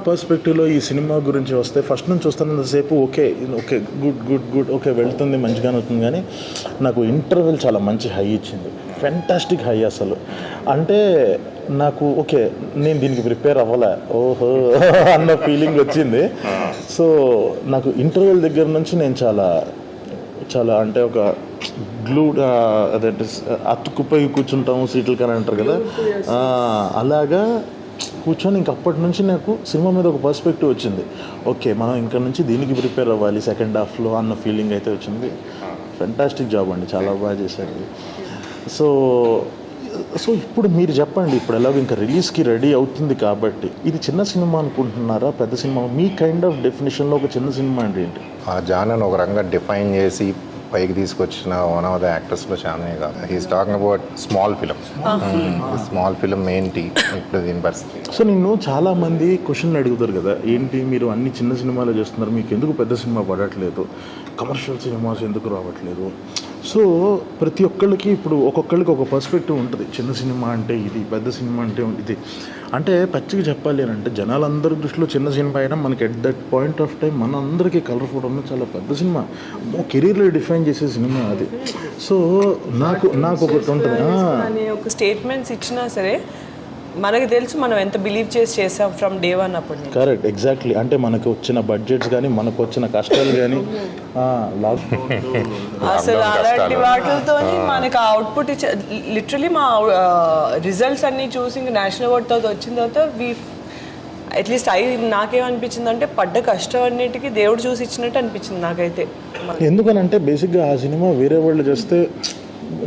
పర్స్పెక్టివ్లో ఈ సినిమా గురించి వస్తే, ఫస్ట్ నుంచి చూస్తున్నంతసేపు okay okay good good good okay వెళ్తుంది మంచిగానే అవుతుంది, కానీ నాకు ఇంటర్వెల్ చాలా మంచి హై ఇచ్చింది, ఫెంటాస్టిక్ హై అసలు. అంటే నాకు ఓకే నేను దీనికి ప్రిపేర్ అవ్వలే ఓహో అన్న ఫీలింగ్ వచ్చింది. సో నాకు ఇంటర్వెల్ దగ్గర నుంచి నేను చాలా చాలా అంటే ఒక గ్లూ అదంటే అతుక్కుపోయి కూర్చుంటాము సీట్లు కానీ అంటారు కదా, అలాగా కూర్చొని ఇంక అప్పటి నుంచి నాకు సినిమా మీద ఒక పర్స్పెక్టివ్ వచ్చింది. ఓకే మనం ఇక్కడ నుంచి దీనికి ప్రిపేర్ అవ్వాలి సెకండ్ హాఫ్లో అన్న ఫీలింగ్ అయితే వచ్చింది. ఫెంటాస్టిక్ జాబ్ అండి, చాలా బాగా చేశారు. సో ఇప్పుడు మీరు చెప్పండి, ఇప్పుడు ఎలాగో ఇంకా రిలీజ్కి రెడీ అవుతుంది కాబట్టి ఇది చిన్న సినిమా అనుకుంటున్నారా పెద్ద సినిమా? మీ కైండ్ ఆఫ్ డెఫినేషన్లో ఒక చిన్న సినిమా అంటే ఏంటి? ఆ జానర్ ఒక రంగా డిఫైన్ చేసి పైకి తీసుకొచ్చిన వన్ ఆఫ్ ద యాక్టర్స్లో చాలానే కాదు. He's talking about small film ఏంటి ఇప్పుడు దీని పరిస్థితి. సో నిన్ను చాలామంది క్వశ్చన్లు అడుగుతారు కదా, ఏంటి మీరు అన్ని చిన్న సినిమాలు చేస్తున్నారు, మీకు ఎందుకు పెద్ద సినిమా పడట్లేదు, కమర్షియల్ సినిమాస్ ఎందుకు రావట్లేదు? సో ప్రతి ఒక్కళ్ళకి ఇప్పుడు ఒక్కొక్కళ్ళకి ఒక పర్స్పెక్టివ్ ఉంటుంది, చిన్న సినిమా అంటే ఇది, పెద్ద సినిమా అంటే ఇది. అంటే పచ్చిగా చెప్పాలి అని అంటే జనాలందరి దృష్టిలో చిన్న సినిమా అయినా మనకి at that point of time మన అందరికీ కలర్ఫుల్ ఉన్న చాలా పెద్ద సినిమా, కెరీర్లో డిఫైన్ చేసే సినిమా అది. సో నాకు ఒకటి ఉంటుంది, ఒక స్టేట్మెంట్స్ ఇచ్చినా సరే మనకి తెలుసు మనం ఎంత బిలీవ్ చేసాం ఫ్రమ్ డే వన్ అప్పుడు. Correct, exactly. అంటే మనకు వచ్చిన బడ్జెట్స్ కానీ మనకు వచ్చిన కష్టాలు కానీ అసలు అలాంటి వాటితో మనకు అవుట్పుట్ లిటరలీ మా రిజల్ట్స్ అన్నీ చూసి ఇంకా నేషనల్ అవార్డ్ తర్వాత వచ్చిన తర్వాత అట్లీస్ట్ నాకేమనిపించింది అంటే పడ్డ కష్టం అన్నిటికీ దేవుడు చూసి ఇచ్చినట్టు అనిపించింది నాకైతే. ఎందుకనంటే బేసిక్గా ఆ సినిమా వేరే వాళ్ళు చేస్తే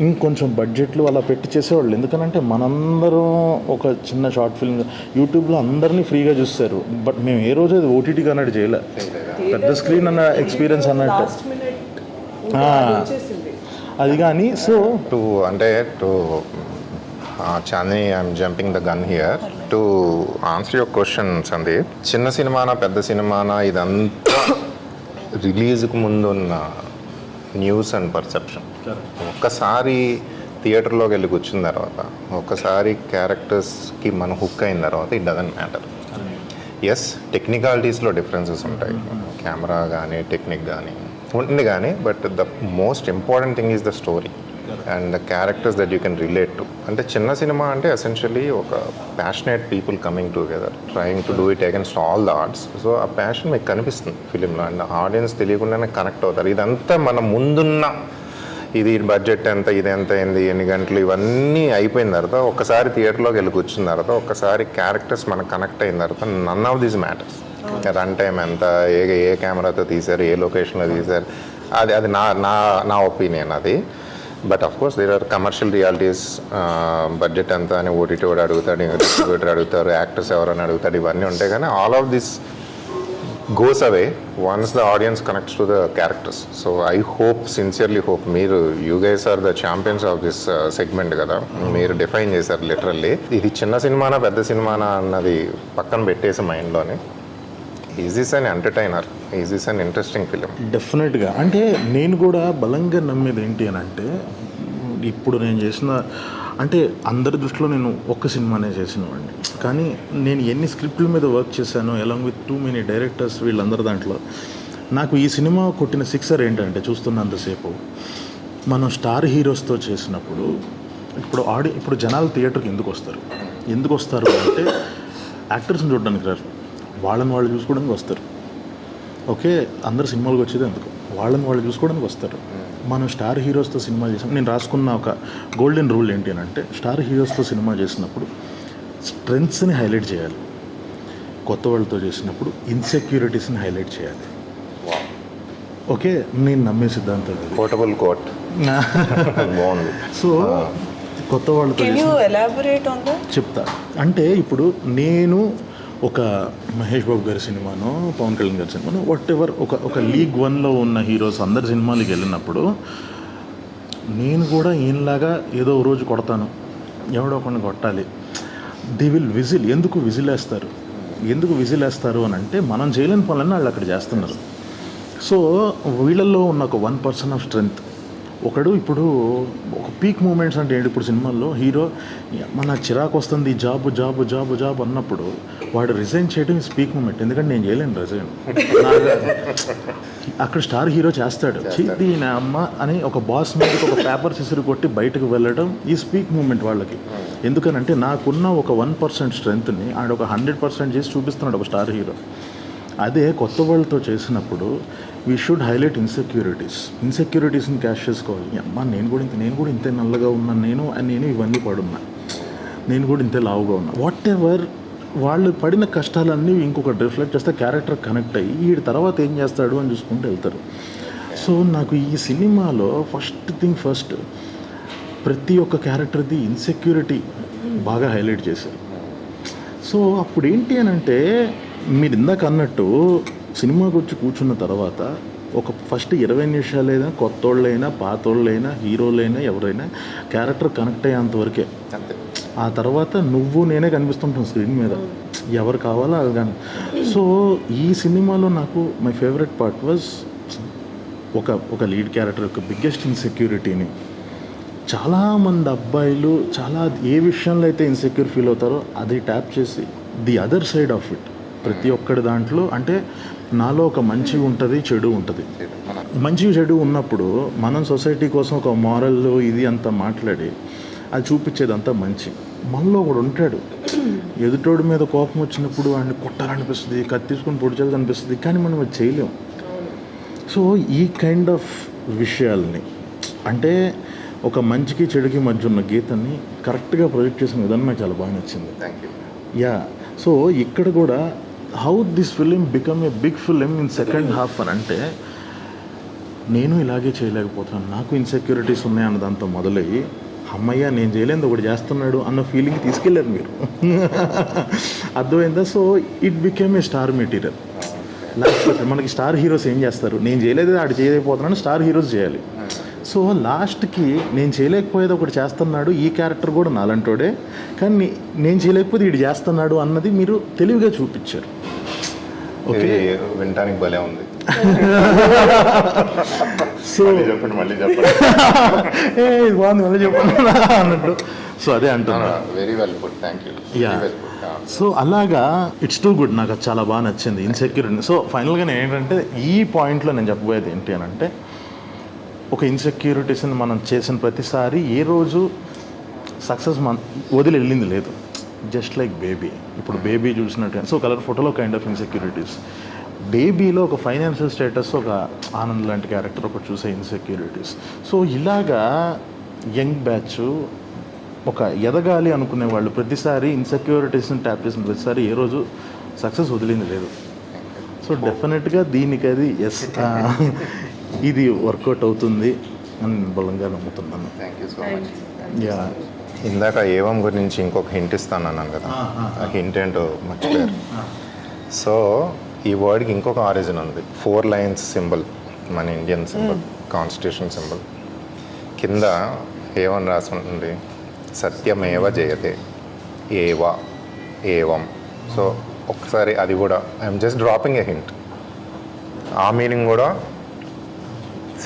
ఇంకొంచెం బడ్జెట్లు అలా పెట్టి చేసేవాళ్ళు. ఎందుకనంటే మనందరం ఒక చిన్న షార్ట్ ఫిల్మ్ యూట్యూబ్లో అందరినీ ఫ్రీగా చూస్తారు, బట్ మేము ఏ రోజు అది ఓటీటీకి అన్నట్టు చేయలే, పెద్ద స్క్రీన్ అన్న ఎక్స్పీరియన్స్ అన్నట్టు అది. కానీ so Chandini I'm jumping the gun here to answer your question Sandeep. చిన్న సినిమానా పెద్ద సినిమానా ఇదంతా రిలీజ్కు ముందు ఉన్న న్యూస్ అండ్ పర్సెప్షన్. ఒక్కసారి థియేటర్లోకి వెళ్ళి కూర్చున్న తర్వాత, ఒక్కసారి క్యారెక్టర్స్కి మనం హుక్ అయిన తర్వాత ఇట్ డజంట్ మ్యాటర్. ఎస్ టెక్నికాలిటీస్లో డిఫరెన్సెస్ ఉంటాయి, కెమెరా కానీ టెక్నిక్ కానీ ఉంటుంది కానీ, but the most important thing is the story and the characters that you can relate to. అంటే చిన్న సినిమా అంటే ఎసెన్షియలీ ఒక passionate people coming together trying to do it against all the odds. So ఆ passion మీకు కనిపిస్తుంది ఫిలింలో and audience తెలియకుండానే కనెక్ట్ అవుతారు. ఇదంతా మన ముందున్న ఇది బడ్జెట్ ఎంత, ఇది ఎంత అయింది, ఎన్ని గంటలు, ఇవన్నీ అయిపోయిన తర్వాత ఒక్కసారి థియేటర్లోకి వెళ్ళి కూర్చున్న తర్వాత ఒక్కసారి క్యారెక్టర్స్ మనకు కనెక్ట్ అయిన తర్వాత none of these matters. Run time ఎంత, ఏ కెమెరాతో తీశారు, ఏ లొకేషన్లో తీశారు, అది నా ఒపీనియన్ అది. But of course there are commercial realities. Budget ఎంత అని ఓటీటీ వాడు అడుగుతాడు, డిస్ట్రిబ్యూటర్ అడుగుతారు, యాక్టర్స్ ఎవరైనా అడుగుతాడు, ఇవన్నీ ఉంటాయి. కానీ all of this goes away once the audience connects to the characters. So I hope, sincerely hope, you guys are the champions of this segment కదా, మీరు డిఫైన్ చేశారు లిటరల్లీ. ఇది చిన్న సినిమానా పెద్ద సినిమానా అన్నది పక్కన పెట్టేసి మైండ్లోనే, is this an entertainer, is this an interesting film? డెఫినెట్గా. అంటే నేను కూడా బలంగా నమ్మేది ఏంటి అని అంటే, ఇప్పుడు నేను చేసిన అంటే అందరి దృష్టిలో నేను ఒక్క సినిమానే చేసినవాడిని, కానీ నేను ఎన్ని స్క్రిప్ట్ల మీద వర్క్ చేశాను along with too many directors, వీళ్ళందరి దాంట్లో నాకు ఈ సినిమా కొట్టిన సిక్సర్ ఏంటంటే చూస్తున్నంతసేపు మనం స్టార్ హీరోస్తో చేసినప్పుడు ఇప్పుడు జనాలు థియేటర్కి ఎందుకు వస్తారు అంటే యాక్టర్స్ని చూడడానికి రారు, వాళ్ళని వాళ్ళు చూసుకోవడానికి వస్తారు. ఓకే, అందరు సినిమాలకు వచ్చేది ఎందుకు, వాళ్ళని వాళ్ళు చూసుకోవడానికి వస్తారు. మనం స్టార్ హీరోస్తో సినిమా చేసాం. నేను రాసుకున్న ఒక గోల్డెన్ రూల్ ఏంటి అని అంటే, స్టార్ హీరోస్తో సినిమా చేసినప్పుడు స్ట్రెంగ్త్స్ని హైలైట్ చేయాలి, కొత్త వాళ్ళతో చేసినప్పుడు ఇన్సెక్యూరిటీస్ని హైలైట్ చేయాలి. ఓకే, నేను నమ్మే సిద్ధాంతం ఇది. పోర్టబుల్ కోట్ బాగుంది. సో కొత్త వాళ్ళతో can you elaborate on that? చెప్తా. అంటే ఇప్పుడు నేను ఒక మహేష్ బాబు గారి సినిమానో పవన్ కళ్యాణ్ గారి సినిమానో వాట్ ఎవర్ ఒక లీగ్ 1లో ఉన్న హీరోస్ అందరి సినిమాలకి వెళ్ళినప్పుడు నేను కూడా ఈయనలాగా ఏదో ఒక రోజు కొడతాను, ఎవడో కొన్ని కొట్టాలి. They will whistle. ఎందుకు విజిల్ వేస్తారు అని అంటే, మనం చేయలేని పనులన్నీ వాళ్ళు అక్కడ చేస్తున్నారు. సో వీళ్ళల్లో ఉన్న ఒక 1% ఆఫ్ స్ట్రెంగ్త్ ఒకడు. ఇప్పుడు ఒక పీక్ మూమెంట్స్ అంటే ఏంటి, ఇప్పుడు సినిమాల్లో హీరో మన చిరాకు వస్తుంది జాబ్ అన్నప్పుడు వాడు రిజైన్ చేయడం ఇస్ పీక్ మూమెంట్. ఎందుకంటే నేను చేయలేను రిజైన్. అక్కడ స్టార్ హీరో చేస్తాడు, చీతి నా అమ్మ అని ఒక బాస్ మీదకి ఒక పేపర్ సిసిరి కొట్టి బయటకు వెళ్ళడం ఈ స్పీక్ మూమెంట్ వాళ్ళకి. ఎందుకనంటే నాకున్న ఒక 1% స్ట్రెంగ్త్ని ఆడ ఒక 100% చేసి చూపిస్తున్నాడు ఒక స్టార్ హీరో. అదే కొత్త వాళ్ళతో చేసినప్పుడు వీ షుడ్ హైలైట్ ఇన్సెక్యూరిటీస్ని క్యాష్ చేసుకోవాలి. అమ్మా నేను కూడా ఇంతే నల్లగా ఉన్నాను, నేను ఇవన్నీ పడున్నా, నేను కూడా ఇంతే లావుగా ఉన్నా, వాట్ ఎవర్ వాళ్ళు పడిన కష్టాలన్నీ ఇంకొకటి రిఫ్లెక్ట్ చేస్తే క్యారెక్టర్ కనెక్ట్ అయ్యి వీడి తర్వాత ఏం చేస్తాడు అని చూసుకుంటూ వెళ్తారు. సో నాకు ఈ సినిమాలో ఫస్ట్ ప్రతి ఒక్క క్యారెక్టర్ది ఇన్సెక్యూరిటీ బాగా హైలైట్ చేశారు. సో అప్పుడు ఏంటి అని అంటే, మీరు ఇందాక అన్నట్టు సినిమాకి వచ్చి కూర్చున్న తర్వాత ఒక ఫస్ట్ 20 నిమిషాలైనా కొత్తోళ్ళైనా పాతోళ్ళైనా హీరోలైనా ఎవరైనా క్యారెక్టర్ కనెక్ట్ అయ్యేంతవరకే. ఆ తర్వాత నువ్వు నేనే కనిపిస్తుంటాం స్క్రీన్ మీద, ఎవరు కావాలో అది కానీ. సో ఈ సినిమాలో నాకు మై ఫేవరెట్ పార్ట్ వాజ్ ఒక లీడ్ క్యారెక్టర్ యొక్క బిగ్గెస్ట్ ఇన్సెక్యూరిటీని చాలామంది అబ్బాయిలు ఏ విషయంలో అయితే ఇన్సెక్యూర్ ఫీల్ అవుతారో అది ట్యాప్ చేసి the other side of it ప్రతి ఒక్కడి దాంట్లో. అంటే నాలో ఒక మంచి ఉంటుంది, చెడు ఉంటుంది. మంచి చెడు ఉన్నప్పుడు మనం సొసైటీ కోసం ఒక మారల్ ఇది అంతా మాట్లాడి అది చూపించేదంతా మంచి. మనలో ఒకడు ఉంటాడు, ఎదుటోడి మీద కోపం వచ్చినప్పుడు వాడిని కొట్టాలనిపిస్తుంది, కత్తి తీసుకొని పొడిచాలనిపిస్తుంది, కానీ మనం అది చేయలేం. సో ఈ కైండ్ ఆఫ్ విషయాల్ని అంటే ఒక మంచికి చెడుకి మధ్య ఉన్న గీతని కరెక్ట్గా ప్రొజెక్ట్ చేసిన విధానం నాకు చాలా బాగా నచ్చింది. యా, సో ఇక్కడ కూడా how this film become a big film in second half అని అంటే, నేను ఇలాగే చేయలేకపోతున్నాను, నాకు ఇన్సెక్యూరిటీస్ ఉన్నాయన్న దాంతో మొదలయ్యి అమ్మయ్య నేను చేయలేదు ఒకటి చేస్తున్నాడు అన్న ఫీలింగ్ తీసుకెళ్ళారు మీరు. అర్థమైందా? So it became a star material. Last మనకి స్టార్ హీరోస్ ఏం చేస్తారు, నేను చేయలేదు ఆడు చేయలేకపోతున్నాను, స్టార్ హీరోస్ చేయాలి. సో లాస్ట్కి నేను చేయలేకపోయేది ఒకటి చేస్తున్నాడు, ఈ క్యారెక్టర్ కూడా నాలంటోడే, కానీ నేను చేయలేకపోతే వీడు చేస్తున్నాడు అన్నది మీరు తెలివిగా చూపించారు. ఓకే, వినటానికి భలే ఉంది. సో చెప్పండి మళ్ళీ బాగుంది మళ్ళీ చెప్పండి అన్నట్టు. సో అదే అంటున్నా. Very well good, thank you. Yeah, so అలాగా ఇట్స్ టూ గుడ్. నాకు అది చాలా బాగా నచ్చింది ఇన్సెక్యూరిటీ. సో ఫైనల్గా నేను ఏంటంటే ఈ పాయింట్లో నేను చెప్పబోయేది ఏంటి అని అంటే, ఒక ఇన్సెక్యూరిటీస్ని మనం చేసిన ప్రతిసారి ఏ రోజు సక్సెస్ వదిలి వెళ్ళింది లేదు. Just like baby. ఇప్పుడు బేబీ చూసినట్టు, సో కలర్ ఫోటోలో కైండ్ ఆఫ్ ఇన్సెక్యూరిటీస్. బేబీలో ఒక ఫైనాన్షియల్ స్టేటస్, ఒక ఆనంద్ లాంటి క్యారెక్టర్ ఒకటి చూసే ఇన్సెక్యూరిటీస్. సో ఇలాగా యంగ్ బ్యాచ్ ఒక ఎదగాలి అనుకునే వాళ్ళు ప్రతిసారి ఇన్సెక్యూరిటీస్ని ట్యాప్ చేసిన ప్రతిసారి ఏ రోజు సక్సెస్ వదిలింది లేదు. సో డెఫినెట్గా దీనికి అది ఎస్ ఇది వర్కౌట్ అవుతుంది అని నేను బలంగా నమ్ముతున్నాను. Thank you so much. Yeah, ఇందాక ఏవం గురించి ఇంకొక హింట్ ఇస్తాను అన్నాను కదా, ఆ హింట్ ఏంటో మర్చిపోయారు. సో ఈ వర్డ్కి ఇంకొక ఆరిజిన్ ఉంది. 4 లైన్స్ సింబల్, మన ఇండియన్ సింబల్, కాన్స్టిట్యూషన్ సింబల్. కింద ఏమని రాసి ఉంటుంది, సత్యమేవ జయతే, ఏవం. సో ఒక్కసారి అది కూడా I'm just dropping A hint. ఆ మీనింగ్ కూడా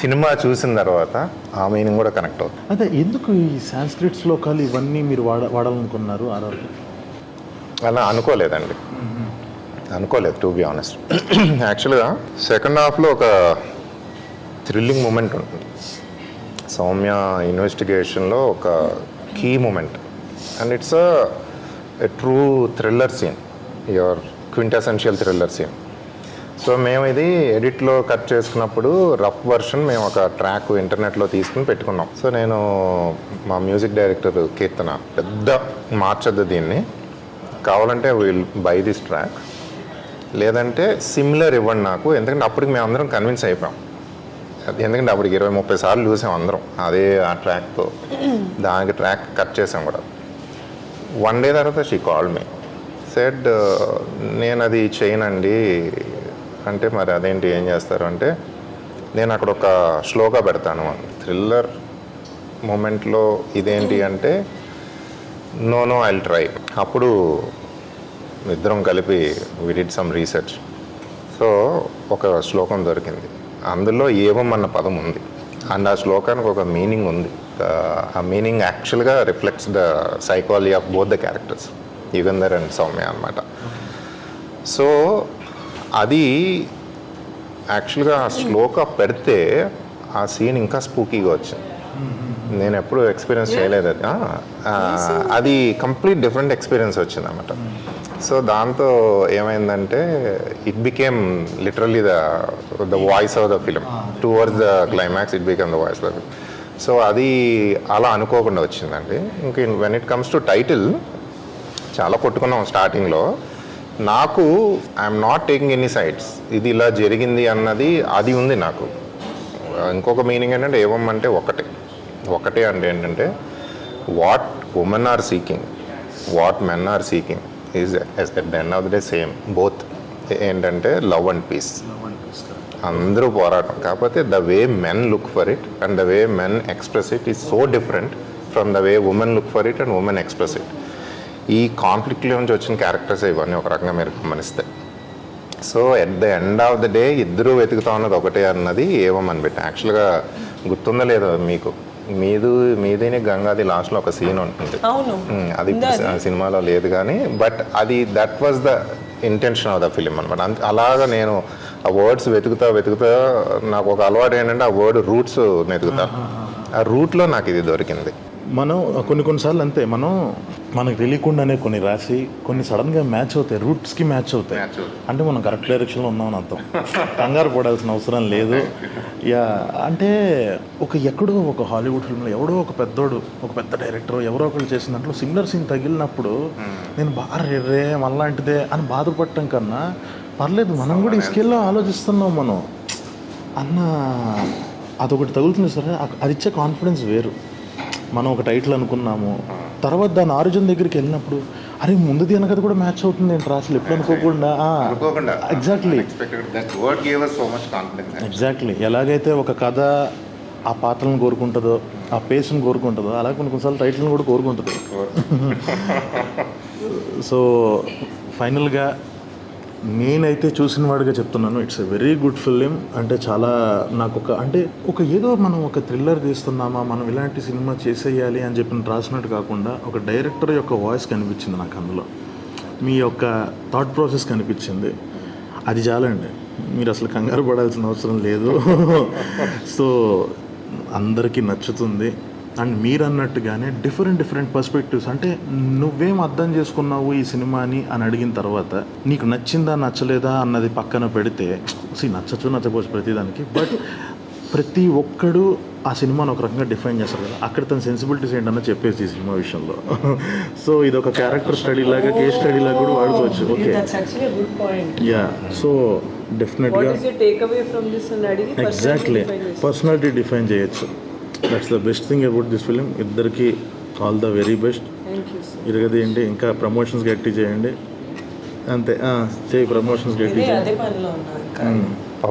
సినిమా చూసిన తర్వాత ఆ మీనింగ్ కూడా కనెక్ట్ అవుతుంది. అదే ఎందుకు ఈ సాంస్క్రిట్ శ్లోకాలు ఇవన్నీ మీరు వాడాలనుకున్నారు? అలా అనుకోలేదండి, అనుకోలేదు టు బి ఆనెస్ట్. యాక్చువల్గా సెకండ్ హాఫ్లో ఒక థ్రిల్లింగ్ మూమెంట్ ఉంటుంది. సౌమ్య ఇన్వెస్టిగేషన్లో ఒక key moment and it's a true thriller scene, your quintessential thriller scene. So మేము ఇది ఎడిట్లో కట్ చేసుకున్నప్పుడు రఫ్ వర్షన్ మేము ఒక ట్రాక్ ఇంటర్నెట్లో తీసుకుని పెట్టుకున్నాం. సో నేను మా మ్యూజిక్ డైరెక్టర్ కీర్తన పెద్ద మార్చొద్దు దీన్ని, కావాలంటే విల్ బై దిస్ ట్రాక్, లేదంటే సిమిలర్ ఇవ్వండి నాకు, ఎందుకంటే అప్పటికి మేము అందరం కన్విన్స్ అయిపోయాం. ఎందుకంటే అప్పటికి 20-30 సార్లు చూసాం అందరం అదే ఆ ట్రాక్తో, దానికి ట్రాక్ కట్ చేసాం కూడా. వన్ డే తర్వాత షీ కాల్ మీ సెడ్ నేను అది చేయనండి అంటే, మరి అదేంటి ఏం చేస్తారు అంటే, నేను అక్కడ ఒక శ్లోగా పెడతాను థ్రిల్లర్ మూమెంట్లో, ఇదేంటి అంటే నో ఐల్ ట్రై. అప్పుడు ఇద్దరం కలిపి we did some research. So ఒక శ్లోకం దొరికింది, అందులో ఏవం అన్న పదం ఉంది అండ్ ఆ శ్లోకానికి ఒక మీనింగ్ ఉంది. ఆ మీనింగ్ యాక్చువల్గా reflects the psychology of both the characters, Yugandhar and Soumya అనమాట. సో అది యాక్చువల్గా ఆ శ్లోక పెడితే ఆ సీన్ ఇంకా స్పూకీగా వచ్చింది. నేను ఎప్పుడు ఎక్స్పీరియన్స్ చేయలేదు అది. అది కంప్లీట్ డిఫరెంట్ ఎక్స్పీరియన్స్ వచ్చింది అన్నమాట. సో దాంతో ఏమైందంటే it became literally the voice of the film towards the climax, it became the voice of the film. So అది అలా అనుకోకుండా వచ్చిందండి. ఇంక when it comes to title చాలా కొట్టుకున్నాం స్టార్టింగ్లో. నాకు I'm not taking any sides, ఇది ఇలా జరిగింది అన్నది అది ఉంది నాకు. ఇంకొక మీనింగ్ ఏంటంటే ఏవం అంటే ఒకటే అంటే ఏంటంటే what women are seeking, what men are seeking is at the end of the day same, both. ఏంటంటే లవ్ అండ్ పీస్, అందరూ పోరాటం. కాకపోతే the way men look for it and the way men express it is so different from the way women look for it and women express it. ఈ కాన్ఫ్లిక్ట్లో నుంచి వచ్చిన characters ఇవన్నీ ఒక రకంగా మీరు గమనిస్తే. So at the end of the day ఇద్దరూ వెతుకుతా ఉన్నది ఒకటే అన్నది ఏమని పెట్టి. యాక్చువల్గా గుర్తుందో లేదో మీకు, మీదేనే గంగాది లాస్ట్లో ఒక సీన్ ఉంటుంది, అది సినిమాలో లేదు కానీ, బట్ అది that was the intention of the film అనమాట. అలాగా నేను ఆ వర్డ్స్ వెతుకుతా నాకు ఒక అలవాటు ఏంటంటే ఆ వర్డ్ రూట్స్ వెతుకుతా, ఆ రూట్లో నాకు ఇది దొరికింది. మనం కొన్నిసార్లు అంతే, మనకు తెలియకుండానే కొన్ని రాసి కొన్ని సడన్గా మ్యాచ్ అవుతాయి, రూట్స్కి మ్యాచ్ అవుతాయి. అంటే మనం కరెక్ట్ డైరెక్షన్లో ఉన్నామని అర్థం, కంగారు పడాల్సిన అవసరం లేదు. యా అంటే ఎక్కడో ఒక హాలీవుడ్ ఫిల్మ్లో ఎవడో ఒక పెద్ద డైరెక్టర్ ఎవరో ఒకళ్ళు చేసిన దాంట్లో సిమిలర్ సీన్ తగిలినప్పుడు నేను బాగా రే మళ్ళాంటిదే అని బాధపడటం కన్నా పర్లేదు, మనం కూడా ఈ స్కేల్లో ఆలోచిస్తున్నాం మనం అన్న అదొకటి తగులుతుంది సరే, అది ఇచ్చే కాన్ఫిడెన్స్ వేరు. మనం ఒక టైటిల్ అనుకున్నాము, తర్వాత దాని ఆరిజిన్ దగ్గరికి వెళ్ళినప్పుడు అరే ముందుది వెనకది కూడా మ్యాచ్ అవుతుంది ఏంటి అసలు ఎప్పుడు అనుకోకుండా. ఎగ్జాక్ట్లీ ఎలాగైతే ఒక కథ ఆ పాత్రలను కోరుకుంటుందో, ఆ పేస్ని కోరుకుంటుందో, అలాగే కొన్నిసార్లు టైటిల్ని కూడా కోరుకుంటుంది. సో ఫైనల్గా నేనైతే చూసిన వాడిగా చెప్తున్నాను, it's a very good film. అంటే చాలా నాకు ఏదో మనం ఒక థ్రిల్లర్ తీస్తున్నామా, మనం ఇలాంటి సినిమా చేసేయాలి అని చెప్పి రాసినట్టు కాకుండా ఒక డైరెక్టర్ యొక్క వాయిస్ కనిపించింది నాకు అందులో, మీ యొక్క థాట్ ప్రాసెస్ కనిపించింది. అది చాలండి, మీరు అసలు కంగారు పడాల్సిన అవసరం లేదు. సో అందరికీ నచ్చుతుంది. అండ్ మీరు అన్నట్టుగానే డిఫరెంట్ పర్స్పెక్టివ్స్, అంటే నువ్వేం అర్థం చేసుకున్నావు ఈ సినిమాని అని అడిగిన తర్వాత నీకు నచ్చిందా నచ్చలేదా అన్నది పక్కన పెడితే, నచ్చకపోవచ్చు ప్రతిదానికి, బట్ ప్రతి ఒక్కడు ఆ సినిమాను ఒక రకంగా డిఫైన్ చేస్తారు కదా, అక్కడ తన సెన్సిబిలిటీస్ ఏంటన్నా చెప్పేసి ఈ సినిమా విషయంలో. సో ఇది ఒక క్యారెక్టర్ స్టడీ లాగా, కేస్ స్టడీ లాగా కూడా వాడుకోవచ్చు. Okay, yeah. సో డెఫినెట్గా ఎగ్జాక్ట్లీ పర్సనాలిటీ డిఫైన్ చేయొచ్చు. That's the best thing about this film. ఇద్దరికి ఆల్ ద వెరీ బెస్ట్. ఇరగది ఏంటి, ఇంకా ప్రమోషన్స్ గట్టి చేయండి అంతే, చేయి ప్రమోషన్స్ గట్టి చేయండి.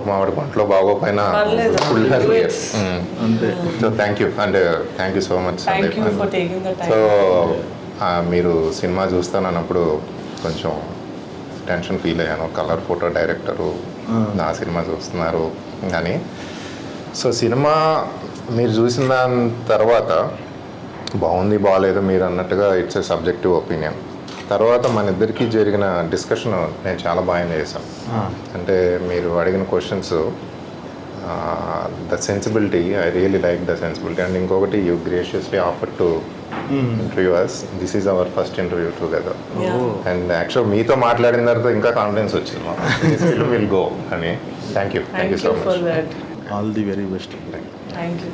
మామిడి పంటలో బాగోపోయినా అంతే. So thank you so much. So మీరు సినిమా చూస్తానన్నప్పుడు కొంచెం టెన్షన్ ఫీల్ అయ్యాను, కలర్ ఫోటో డైరెక్టరు నా సినిమా చూస్తున్నారు అని. సో సినిమా మీరు చూసిన దాని తర్వాత బాగుంది బాగాలేదు మీరు అన్నట్టుగా ఇట్స్ ఏ సబ్జెక్టివ్ ఒపీనియన్. తర్వాత మన ఇద్దరికి జరిగిన డిస్కషన్ నేను చాలా బాగా చేశాను. అంటే మీరు అడిగిన questions the sensibility, I really like the sensibility. And ఇంకొకటి you graciously offer to interview us. This is our first interview together. And actual మీతో మాట్లాడిన తర్వాత ఇంకా కాన్ఫిడెన్స్ వచ్చింది మాకు విల్ గో అని. Thank you so for much. that. All the very best. Thank you.